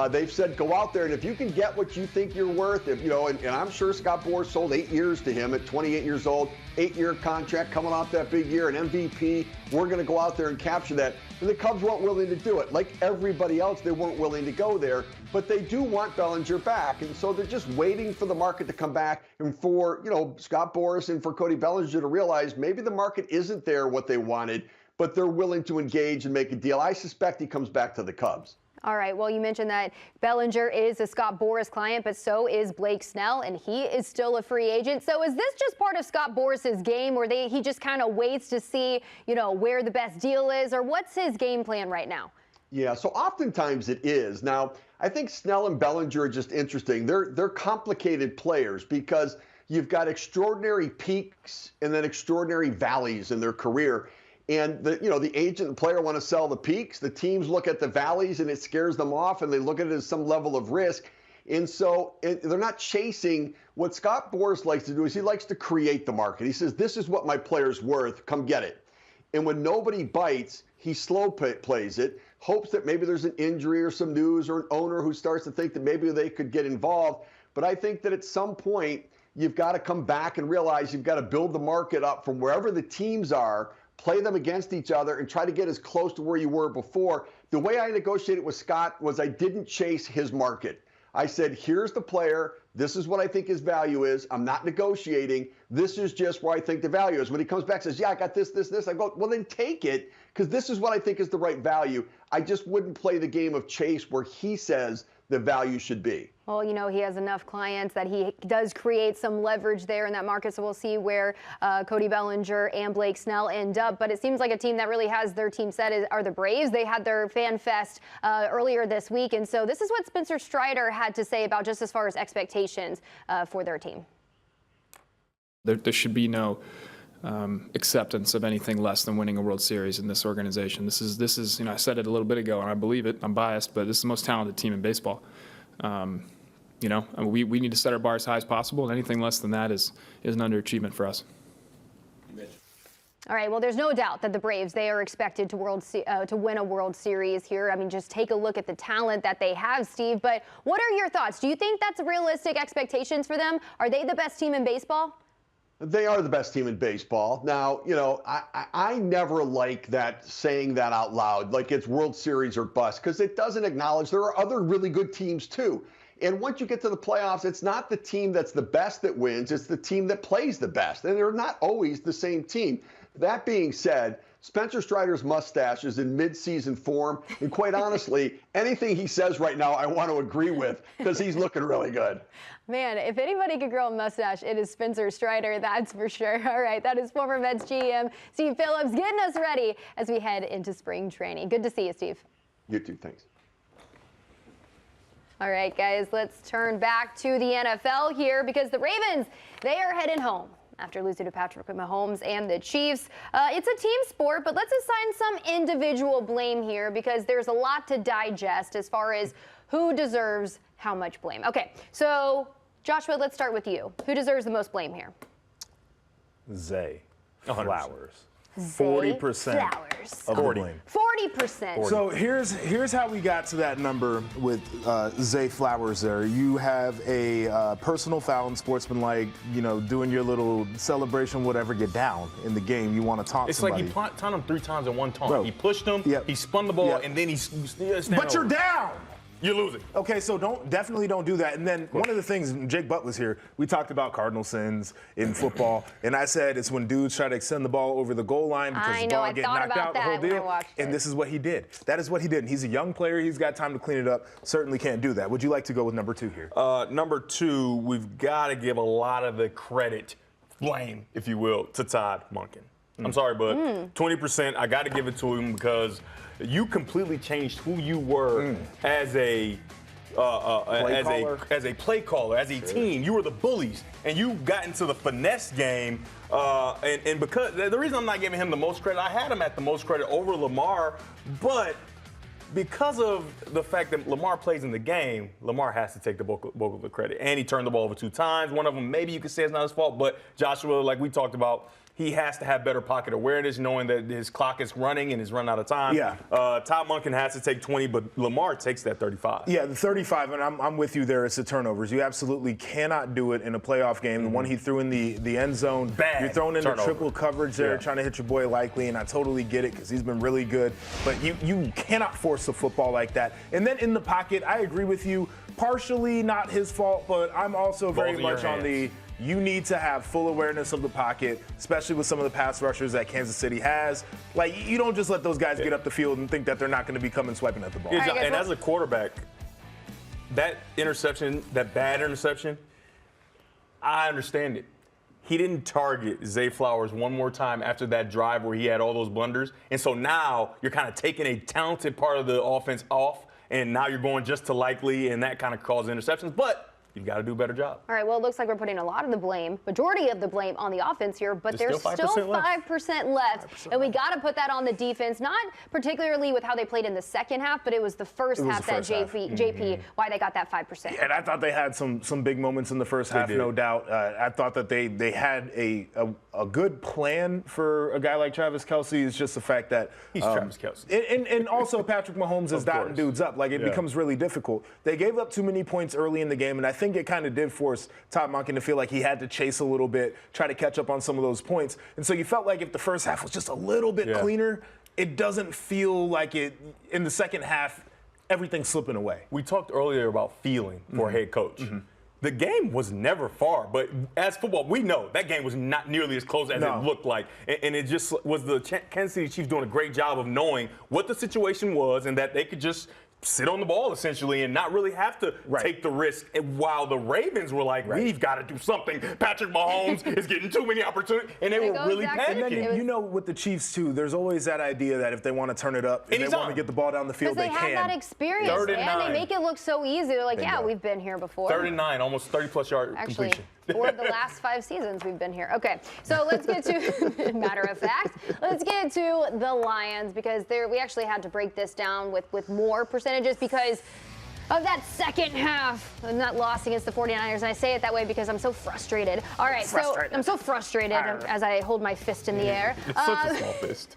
They've said, go out there, and if you can get what you think you're worth, and I'm sure Scott Boras sold 8 years to him at 28 years old, 8-year contract coming off that big year, an MVP. We're going to go out there and capture that. And the Cubs weren't willing to do it. Like everybody else, they weren't willing to go there. But they do want Bellinger back. And so they're just waiting for the market to come back and for, Scott Boras and for Cody Bellinger to realize maybe the market isn't there what they wanted, but they're willing to engage and make a deal. I suspect he comes back to the Cubs. All right, well, you mentioned that Bellinger is a Scott Boras client, but so is Blake Snell, and he is still a free agent. So is this just part of Scott Boras's game where he just kind of waits to see, where the best deal is, or what's his game plan right now? Yeah, so oftentimes it is. Now, I think Snell and Bellinger are just interesting. They're complicated players because you've got extraordinary peaks and then extraordinary valleys in their career. And the agent and player want to sell the peaks. The teams look at the valleys and it scares them off, and they look at it as some level of risk. And so they're not chasing. What Scott Boras likes to do is he likes to create the market. He says, this is what my player's worth. Come get it. And when nobody bites, he slow plays it, hopes that maybe there's an injury or some news or an owner who starts to think that maybe they could get involved. But I think that at some point, you've got to come back and realize you've got to build the market up from wherever the teams are, play them against each other, and try to get as close to where you were before. The way I negotiated with Scott was I didn't chase his market. I said, here's the player. This is what I think his value is. I'm not negotiating. This is just where I think the value is. When he comes back and says, yeah, I got this, I go, well, then take it, because this is what I think is the right value. I just wouldn't play the game of chase where he says the value should be. Well, he has enough clients that he does create some leverage there in that market. So we'll see where Cody Bellinger and Blake Snell end up. But it seems like a team that really has their team set are the Braves. They had their Fan Fest earlier this week. And so this is what Spencer Strider had to say about just as far as expectations for their team. There should be no acceptance of anything less than winning a World Series in this organization. This is I said it a little bit ago, and I believe it. I'm biased, but this is the most talented team in baseball. We need to set our bar as high as possible, and anything less than that is an underachievement for us. All right, well, there's no doubt that the Braves, they are expected to win a World Series here. I mean, just take a look at the talent that they have, Steve. But what are your thoughts? Do you think that's realistic expectations for them? Are they the best team in baseball? They are the best team in baseball. Now, I never like that, saying that out loud, like it's World Series or bust, because it doesn't acknowledge there are other really good teams too. And once you get to the playoffs, it's not the team that's the best that wins, it's the team that plays the best. And they're not always the same team. That being said, Spencer Strider's mustache is in mid-season form. And quite honestly, anything he says right now, I want to agree with, because he's looking really good. Man, if anybody could grow a mustache, it is Spencer Strider, that's for sure. All right, that is former Mets GM Steve Phillips getting us ready as we head into spring training. Good to see you, Steve. You too, thanks. All right, guys, let's turn back to the NFL here because the Ravens, they are heading home after losing to Patrick Mahomes and the Chiefs. It's a team sport, but let's assign some individual blame here because there's a lot to digest as far as who deserves how much blame. Okay, so Joshua, let's start with you. Who deserves the most blame here? Zay 100%. Flowers. Zay 40% Flowers. of the blame. 40%. So here's how we got to that number with Zay Flowers there. You have a personal foul and sportsmanlike, doing your little celebration, whatever, get down in the game. You want to taunt somebody. It's like he taunted him 3 times in one taunt. Bro. He pushed him, Yep. he spun the ball, Yep. and then he But you're down! You're losing. Okay, so definitely don't do that. And then one of the things, Jake Butt was here, we talked about cardinal sins in football, and I said it's when dudes try to extend the ball over the goal line because the ball get knocked out, the whole deal. And this is what he did. That is what he did. And he's a young player. He's got time to clean it up. Certainly can't do that. Would you like to go with number 2 here? Number 2, we've got to give a lot of the credit, blame, if you will, to Todd Monken. I'm sorry, but 20%, I got to give it to him because you completely changed who you were as a as a play caller, as a team. You were the bullies, and you got into the finesse game. And because the reason I'm not giving him the most credit, I had him at the most credit over Lamar, but because of the fact that Lamar plays in the game, Lamar has to take the bulk of the credit. And he turned the ball over 2 times. One of them, maybe you could say it's not his fault, but Joshua, like we talked about, he has to have better pocket awareness, knowing that his clock is running and he's run out of time. Yeah. Todd Monken has to take 20, but Lamar takes that 35. Yeah, the 35, and I'm with you there. It's the turnovers. You absolutely cannot do it in a playoff game. The one he threw in the end zone, Bad you're throwing into turnover. triple coverage there, trying to hit your boy Likely, and I totally get it because he's been really good. But you cannot force the football like that. And then in the pocket, I agree with you. Partially not his fault, but I'm also very much on the you need to have full awareness of the pocket, especially with some of the pass rushers that Kansas City has. Like, you don't just let those guys get up the field and think that they're not going to be coming swiping at the ball. Yeah, and as a quarterback, that interception, that bad interception, I understand it. He didn't target Zay Flowers one more time after that drive where he had all those blunders. And so now you're kind of taking a talented part of the offense off, and now you're going just to Likely, and that kind of causes interceptions. But you've got to do a better job. All right, well, it looks like we're putting a lot of the blame, majority of the blame on the offense here, but there's still 5% left. And we got to put that on the defense, not particularly with how they played in the second half, but it was the first half that JP, why they got that 5%. And I thought they had some big moments in the first half, no doubt. I thought that they had a good plan for a guy like Travis Kelce. It's just the fact that he's Travis Kelce. And also Patrick Mahomes is dotting dudes up. Like, it becomes really difficult. They gave up too many points early in the game, and I think it kind of did force Todd Monken to feel like he had to chase a little bit, try to catch up on some of those points. And so you felt like if the first half was just a little bit cleaner, it doesn't feel like it in the second half, everything's slipping away. We talked earlier about feeling for a head coach. The game was never far, but as football, we know that game was not nearly as close as it looked like. And it just was the Kansas City Chiefs doing a great job of knowing what the situation was and that they could just sit on the ball essentially and not really have to take the risk. And while the Ravens were like, we've got to do something. Patrick Mahomes is getting too many opportunities, and they were really panicking. And then, you know, with the Chiefs too, there's always that idea that if they want to turn it up, if they want to get the ball down the field, they can. Because they have that experience, and they make it look so easy. They're like, we've been here before. 39, almost 30-plus yard completion. For the last 5 seasons we've been here. Okay, so let's get to, matter of fact, let's get to the Lions, because we actually had to break this down with more percentages because of that second half and that loss against the 49ers. And I say it that way because I'm so frustrated. All right, so I'm so frustrated as I hold my fist in the air. It's such a small fist.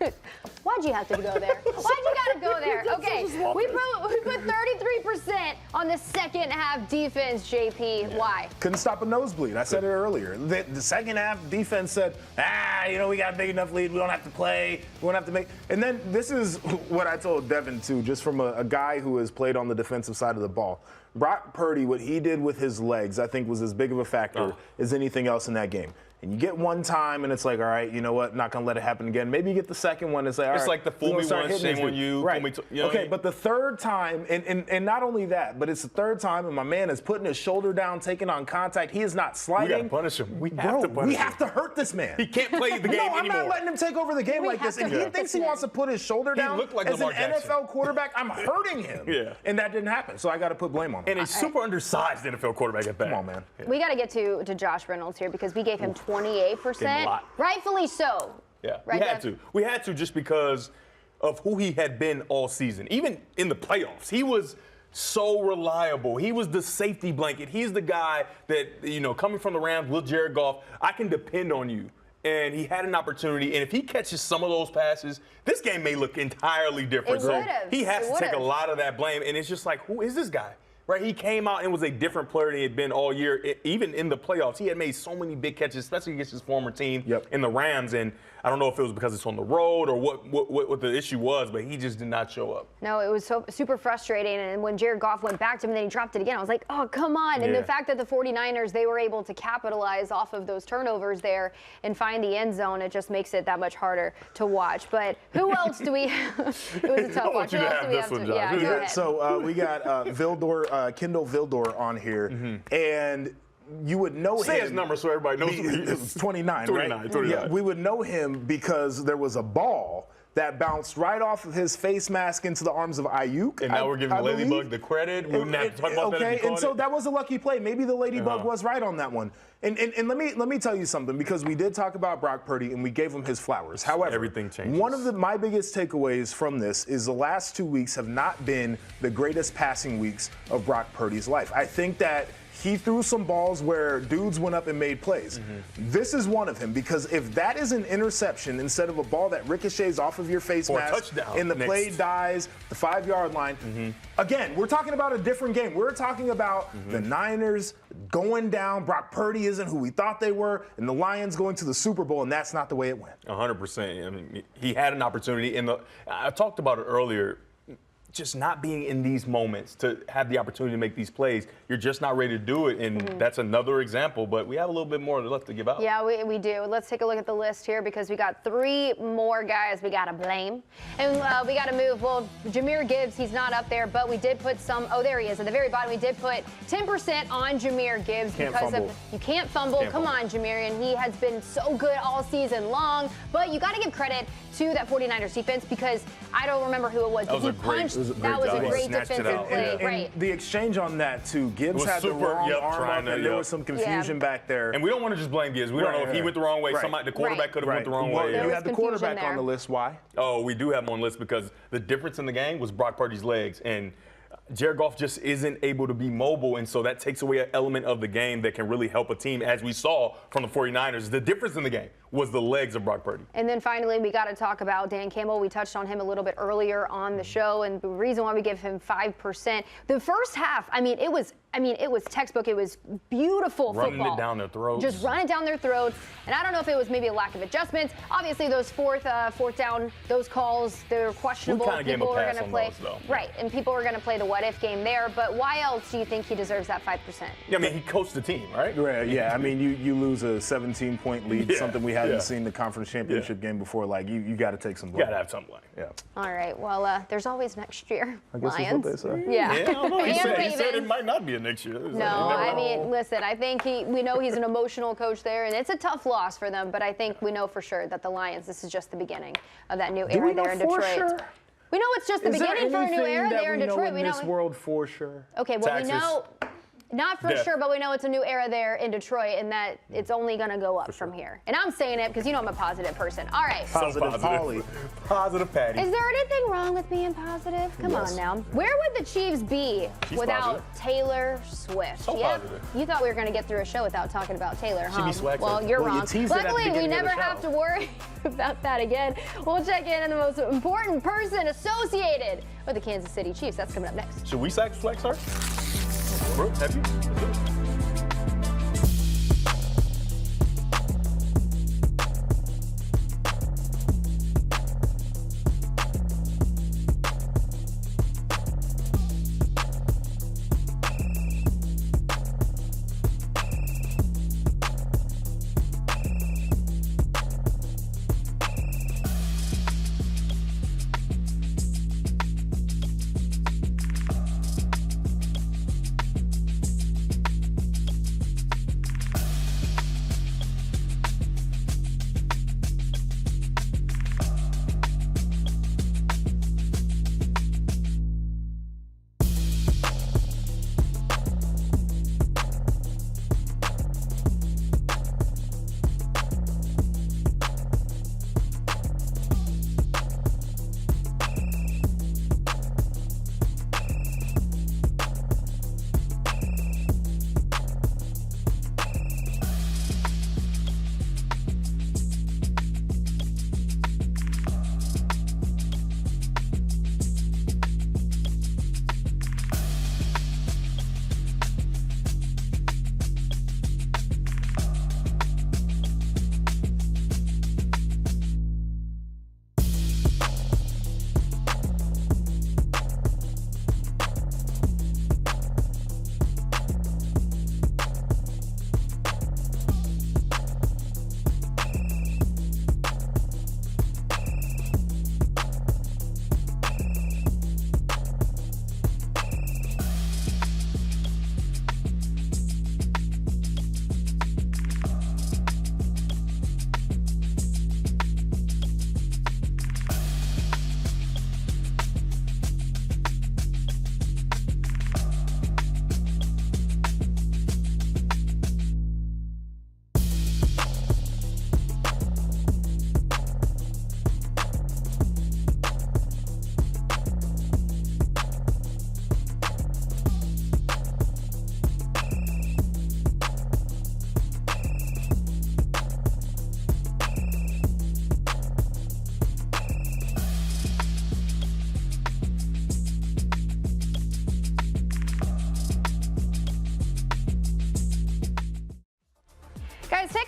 Why'd you have to go there? Why'd you gotta go there? Okay, we put 33% on the second half defense, JP. Why? Couldn't stop a nosebleed. I said it earlier. The second half defense said, we got a big enough lead. We don't have to play. We don't have to make. And then this is what I told Devin too, just from a guy who has played on the defensive side of the ball. Brock Purdy, what he did with his legs, I think was as big of a factor as anything else in that game. And you get one time, and it's like, all right, you know what? Not gonna let it happen again. Maybe you get the second one, it's like, all right. It's like the fool me once, shame on you. Right. Okay, but the third time, and not only that, but it's the third time, and my man is putting his shoulder down, taking on contact. He is not sliding. We gotta punish him. We have to punish him. We have to hurt this man. He can't play the game anymore. I'm not letting him take over the game like this. If he thinks he wants to put his shoulder down as an NFL quarterback, I'm hurting him. And that didn't happen, so I got to put blame on him. And a super undersized NFL quarterback at that. Come on, man. We got to get to Josh Reynolds here because we gave him 28%. Rightfully so. Yeah, right, we had to just because of who he had been all season. Even in the playoffs, he was so reliable. He was the safety blanket. He's the guy that, coming from the Rams with Jared Goff, I can depend on you. And he had an opportunity, and if he catches some of those passes, this game may look entirely different. So he has to take a lot of that blame, and it's just like, who is this guy? Right, he came out and was a different player than he had been all year. Even in the playoffs, he had made so many big catches, especially against his former team in the Rams. And I don't know if it was because it's on the road or what the issue was, but he just did not show up. No, it was so super frustrating. And when Jared Goff went back to him and then he dropped it again, I was like, oh, come on. And the fact that the 49ers, they were able to capitalize off of those turnovers there and find the end zone, it just makes it that much harder to watch. But who else do we have? It was a tough watch. Who else do we have to? Yeah, go ahead. So we got Kindle Vildor on here, and you would know him. Say his number so everybody knows who he is. It's 29, 29, right? 29. Yeah, we would know him because there was a ball that bounced right off of his face mask into the arms of Ayuk. And now we're giving Ladybug the credit. We're not talking about that if you and so that was a lucky play. Maybe the Ladybug was right on that one. And let me tell you something, because we did talk about Brock Purdy and we gave him his flowers. However, everything changes. One of my biggest takeaways from this is the last 2 weeks have not been the greatest passing weeks of Brock Purdy's life. I think that he threw some balls where dudes went up and made plays. This is one of him, because if that is an interception instead of a ball that ricochets off of your face mask and the play dies, the 5-yard line, again, we're talking about a different game. We're talking about the Niners going down. Brock Purdy isn't who we thought they were, and the Lions going to the Super Bowl, and that's not the way it went. 100%. I mean, he had an opportunity. I talked about it earlier. Just not being in these moments to have the opportunity to make these plays, you're just not ready to do it, and that's another example. But we have a little bit more left to give out. Yeah, we do. Let's take a look at the list here, because we got 3 more guys we got to blame. And we got to move. Well, Jahmyr Gibbs, he's not up there, but we did put some. Oh, there he is at the very bottom. We did put 10% on Jahmyr Gibbs you can't fumble. Come on, Jahmyr. And he has been so good all season long. But you got to give credit to that 49ers defense, because I don't remember who it was. That was a great defensive play. And the exchange on that, too. Gibbs had the wrong arm up, and there was some confusion back there. And we don't want to just blame Gibbs. We don't know if he went the wrong way. The quarterback could have went the wrong way. You had the quarterback on the list. Why? Oh, we do have him on the list because the difference in the game was Brock Purdy's legs. And Jared Goff just isn't able to be mobile, and so that takes away an element of the game that can really help a team, as we saw from the 49ers. The difference in the game was the legs of Brock Purdy. And then finally, we got to talk about Dan Campbell. We touched on him a little bit earlier on the show, and the reason why we give him 5%. The first half, it was textbook. It was beautiful football. Running it down their throats. Just run it down their throats. And I don't know if it was maybe a lack of adjustments. Obviously, those fourth down, those calls, they're questionable. We kind of gave him a pass on those, though. Right, and people were going to play the what-if game there. But why else do you think he deserves that 5%? Yeah, he coached the team, right? Right, yeah. You lose a 17-point lead, something we haven't seen in the conference championship game before. Like, you got to take some blame. You got to have some blame. Yeah. All right, well, there's always next year, I guess Lions. that's what they say. Yeah. I don't know. He And said it might not be a next year. No, listen, I think we know he's an emotional coach there, and it's a tough loss for them, but I think we know for sure that the Lions, this is just the beginning of that new era there in Detroit. Sure? We know it's just the beginning for a new era there in Detroit. We know in this world for sure. Okay, well, Taxes. we know, not for sure, but we know it's a new era there in Detroit, and that it's only going to go up from here. And I'm saying it because I'm a positive person. All right. Positive Polly. Positive Patty. Is there anything wrong with being positive? Come on now. Where would the Chiefs be without Taylor Swift? So positive. You thought we were going to get through a show without talking about Taylor, huh? She'd be swag. Well, you're wrong. Luckily, we never have have to worry about that again. We'll check in on the most important person associated with the Kansas City Chiefs. That's coming up next. Should we flex her? Brooke, have you? Let's do it.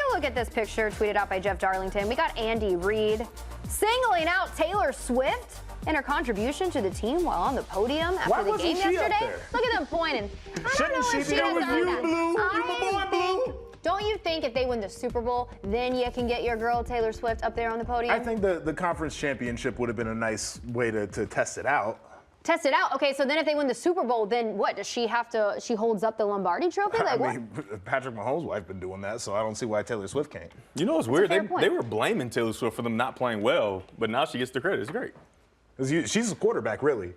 a look at this picture tweeted out by Jeff Darlington. We got Andy Reid singling out Taylor Swift and her contribution to the team while on the podium after the game yesterday. Look at them pointing. Shouldn't she be has with done you, that. Blue? Don't you think if they win the Super Bowl, then you can get your girl Taylor Swift up there on the podium? I think the conference championship would have been a nice way to test it out. Test it out. Okay, so then if they win the Super Bowl, then what? Does she have to? She holds up the Lombardi Trophy? Like I mean, Patrick Mahomes' wife been doing that, so I don't see why Taylor Swift can't. You know what's weird? fair point. They were blaming Taylor Swift for them not playing well, but now she gets the credit. It's great. She's a quarterback, really.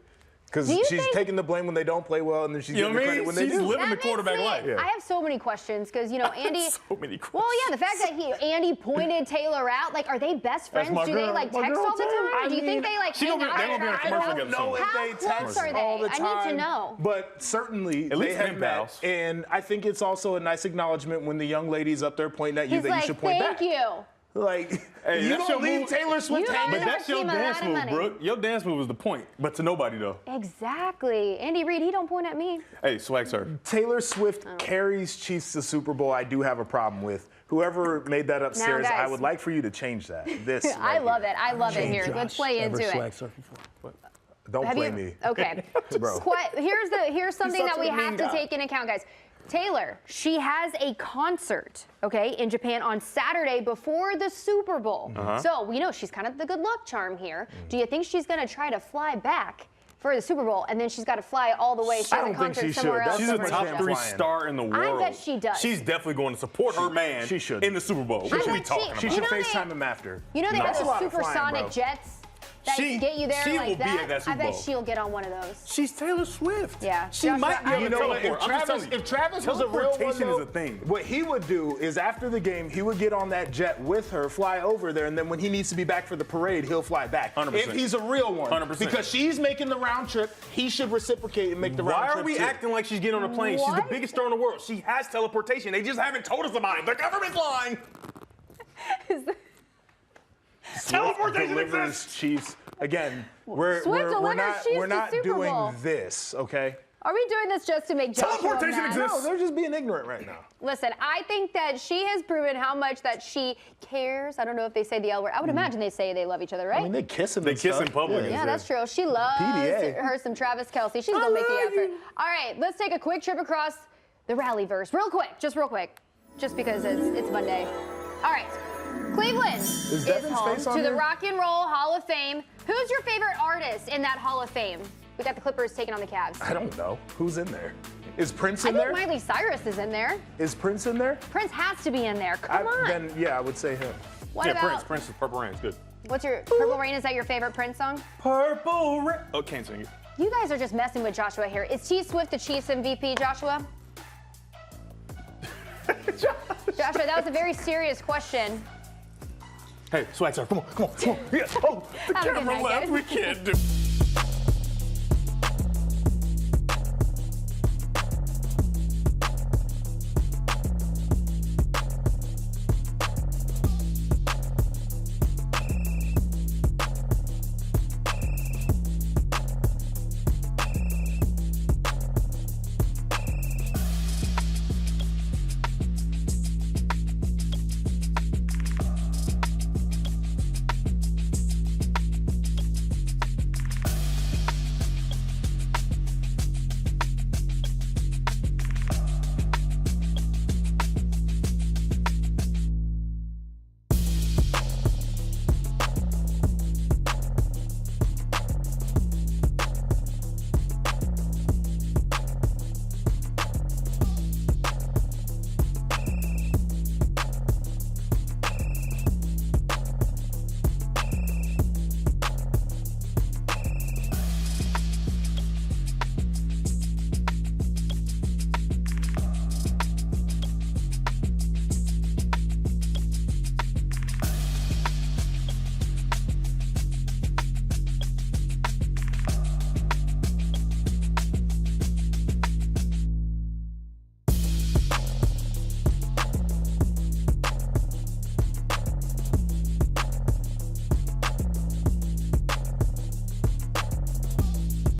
Because Do you she's think- taking the blame when they don't play well, and then she's You know getting the what I credit mean? when they She's do. living the That makes quarterback me- life. I have so many questions because Andy. So many questions. Well, yeah, the fact that Andy pointed Taylor out. Like, are they best friends? my Do they girl, like my text girl all the too. time? I Do you think mean, they like she hang gonna out? be- they gonna be on a I commercial don't together know soon. if How they close text are they? all the I time. need to know. But certainly At least they have pen met, pals. and I think it's also a nice acknowledgement when the young lady's up there pointing at you He's that like, you should point thank back. you. Like, Hey, you that's don't your leave move. Taylor Swift You hanging. don't But that's your Team a dance lot of move, money. Brooke. Your dance move was the point, but to nobody though. Exactly. Andy Reid, he don't point at me. Hey, swag sir. Taylor Swift Oh. carries Chiefs to Super Bowl. I do have a problem with. Whoever made that upstairs, I guys. would like for you to change that. This. I right love here. it. I love it here. Let's play into it. Don't Have play you- me. Okay. Bro. Here's something such that we a mean have to guy. take into account, guys. Taylor, she has a concert, okay, in Japan on Saturday before the Super Bowl. So we know she's kind of the good luck charm here. Do you think she's going to try to fly back for the Super Bowl and then she's got to fly all the way? She I has a don't think concert she somewhere should. else. She's a That's somewhere top much else. three flying. star in the world. bet she does. She's definitely going to support her man She should. in the Super Bowl. What I are we bet talking she- about? She You should know FaceTime him after. You know they got That's a lot the of flying, supersonic bro. jets that She- get you there she like will be that. at that I Super bet Bowl. she'll get on one of those. She's Taylor Swift. Yeah. She Joshua, might be I- able You to know what? teleport. I'm just telling you. If Travis was a real one, Teleportation though, is a thing. what he would do is after the game, he would get on that jet with her, fly over there, and then when he needs to be back for the parade, he'll fly back. 100%. If he's a real one. 100%. Because she's making the round trip, he should reciprocate and make the round Why trip are we too. acting like she's getting on a plane? She's What? the biggest star in the world. She has teleportation. They just haven't told us about it. The government's lying. Teleportation delivers exists. Chiefs. Again, we're delivers not Chiefs we're to not Super doing Bowl. this, okay? Are we doing this just to make Joshua Teleportation mad? exists. No, they're just being ignorant right now. Listen, I think that she has proven how much that she cares. I don't know if they say the L word. I would imagine they say they love each other, right? I mean, they kiss him. They and kiss stuff. in public. yeah, that's true. She loves PDA. her some Travis Kelce. She's gonna make the effort. All right, let's take a quick trip across the Rallyverse, real quick, just because it's Monday. All right, Cleveland is Devin's home face on to the there? Rock and Roll Hall of Fame. Who's your favorite artist in that Hall of Fame? We got the Clippers taking on the Cavs. I don't know. Who's in there? Is Prince I in think there? Miley Cyrus is in there. Is Prince in there? Prince has to be in there. Come on. Then yeah, I would say him. What Yeah, about Prince is Purple Rain. It's good. what's your Purple Rain? Is that your favorite Prince song? Purple Rain. Oh, can't sing it. You guys are just messing with Joshua here. Is T Swift the Chiefs MVP, Joshua? Joshua, that was a very serious question. Hey, swag sir, come on. Yeah. Oh, the Have a good camera night, left. guys. We can't do.